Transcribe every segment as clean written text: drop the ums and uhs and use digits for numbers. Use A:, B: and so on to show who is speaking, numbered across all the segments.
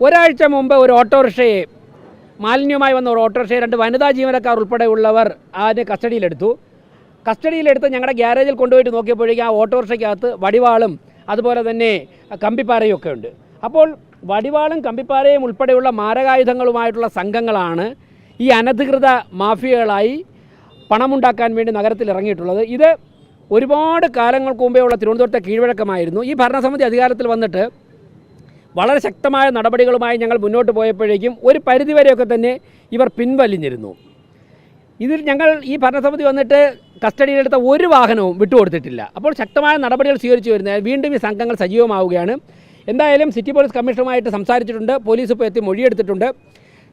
A: ഒരാഴ്ച മുമ്പ് ഒരു ഓട്ടോറിക്ഷയെ മാലിന്യവുമായി വന്ന ഒരു ഓട്ടോറിക്ഷയെ 2 വനിതാ ജീവനക്കാർ ഉൾപ്പെടെയുള്ളവർ അതിനെ കസ്റ്റഡിയിലെടുത്ത് ഞങ്ങളുടെ ഗ്യാരേജിൽ കൊണ്ടുപോയിട്ട് നോക്കിയപ്പോഴേക്കും ആ ഓട്ടോറിക്ഷയ്ക്കകത്ത് വടിവാളും അതുപോലെ തന്നെ കമ്പിപ്പാരയും ഒക്കെ ഉണ്ട്. അപ്പോൾ വടിവാളും കമ്പിപ്പാരയും ഉൾപ്പെടെയുള്ള മാരകായുധങ്ങളുമായിട്ടുള്ള സംഘങ്ങളാണ് ഈ അനധികൃത മാഫിയകളായി പണമുണ്ടാക്കാൻ വേണ്ടി നഗരത്തിൽ ഇറങ്ങിയിട്ടുള്ളത്. ഇത് ഒരുപാട് കാലങ്ങൾക്ക് മുമ്പേ ഉള്ള തിരുവനന്തപുരത്തെ കീഴ്വഴക്കമായിരുന്നു. ഈ ഭരണസമിതി അധികാരത്തിൽ വന്നിട്ട് വളരെ ശക്തമായ നടപടികളുമായി ഞങ്ങൾ മുന്നോട്ട് പോയപ്പോഴേക്കും ഒരു പരിധിവരെയൊക്കെ തന്നെ ഇവർ പിൻവലിഞ്ഞിരുന്നു. ഇതിൽ ഞങ്ങൾ ഈ ഭരണസമിതി വന്നിട്ട് കസ്റ്റഡിയിലെടുത്ത ഒരു വാഹനവും വിട്ടുകൊടുത്തിട്ടില്ല. അപ്പോൾ ശക്തമായ നടപടികൾ സ്വീകരിച്ചു വരുന്നത് വീണ്ടും ഈ സംഘങ്ങൾ സജീവമാവുകയാണ്. എന്തായാലും സിറ്റി പോലീസ് കമ്മീഷണറുമായിട്ട് സംസാരിച്ചിട്ടുണ്ട്. പോലീസ് ഇപ്പോൾ എത്തി മൊഴിയെടുത്തിട്ടുണ്ട്.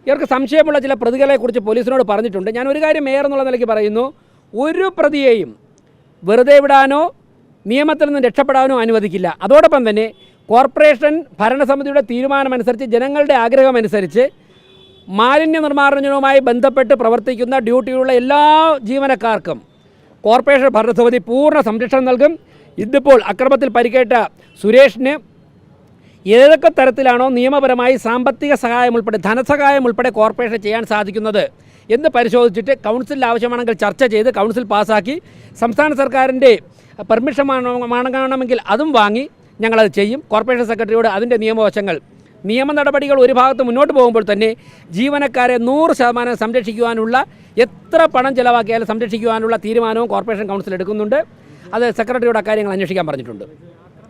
A: ഇവർക്ക് സംശയമുള്ള ചില പ്രതികളെക്കുറിച്ച് പോലീസിനോട് പറഞ്ഞിട്ടുണ്ട്. ഞാൻ ഒരു കാര്യം മേയർ എന്നുള്ള നിലയ്ക്ക് പറയുന്നു, ഒരു പ്രതിയെയും വെറുതെ വിടാനോ നിയമത്തിൽ നിന്ന് രക്ഷപ്പെടാനോ അനുവദിക്കില്ല. അതോടൊപ്പം തന്നെ കോർപ്പറേഷൻ ഭരണസമിതിയുടെ തീരുമാനമനുസരിച്ച് ജനങ്ങളുടെ ആഗ്രഹമനുസരിച്ച് മാലിന്യ നിർമ്മാർജ്ജനവുമായി ബന്ധപ്പെട്ട് പ്രവർത്തിക്കുന്ന ഡ്യൂട്ടിയുള്ള എല്ലാ ജീവനക്കാർക്കും കോർപ്പറേഷൻ ഭരണസമിതി പൂർണ്ണ സംരക്ഷണം നൽകും. ഇതിപ്പോൾ അക്രമത്തിൽ പരിക്കേറ്റ സുരേഷിന് ഏതൊക്കെ തരത്തിലാണോ നിയമപരമായി സാമ്പത്തിക സഹായം ഉൾപ്പെടെ ധനസഹായം ഉൾപ്പെടെ കോർപ്പറേഷൻ ചെയ്യാൻ സാധിക്കുന്നത് എന്ന് പരിശോധിച്ചിട്ട് കൗൺസിലിൽ ആവശ്യമാണെങ്കിൽ ചർച്ച ചെയ്ത് കൗൺസിൽ പാസ്സാക്കി സംസ്ഥാന സർക്കാരിൻ്റെ പെർമിഷൻ വാങ്ങണമെങ്കിൽ അതും വാങ്ങി ഞങ്ങളത് ചെയ്യും. കോർപ്പറേഷൻ സെക്രട്ടറിയോട് അതിൻ്റെ നിയമവശങ്ങൾ നിയമ നടപടികൾ ഒരു ഭാഗത്ത് മുന്നോട്ട് പോകുമ്പോൾ തന്നെ ജീവനക്കാരെ 100% സംരക്ഷിക്കുവാനുള്ള എത്ര പണം ചിലവാക്കിയാലും സംരക്ഷിക്കുവാനുള്ള തീരുമാനവും കോർപ്പറേഷൻ കൗൺസിൽ എടുക്കുന്നുണ്ട്. അത് സെക്രട്ടറിയോട് അക്കാര്യങ്ങൾ അന്വേഷിക്കാൻ പറഞ്ഞിട്ടുണ്ട്.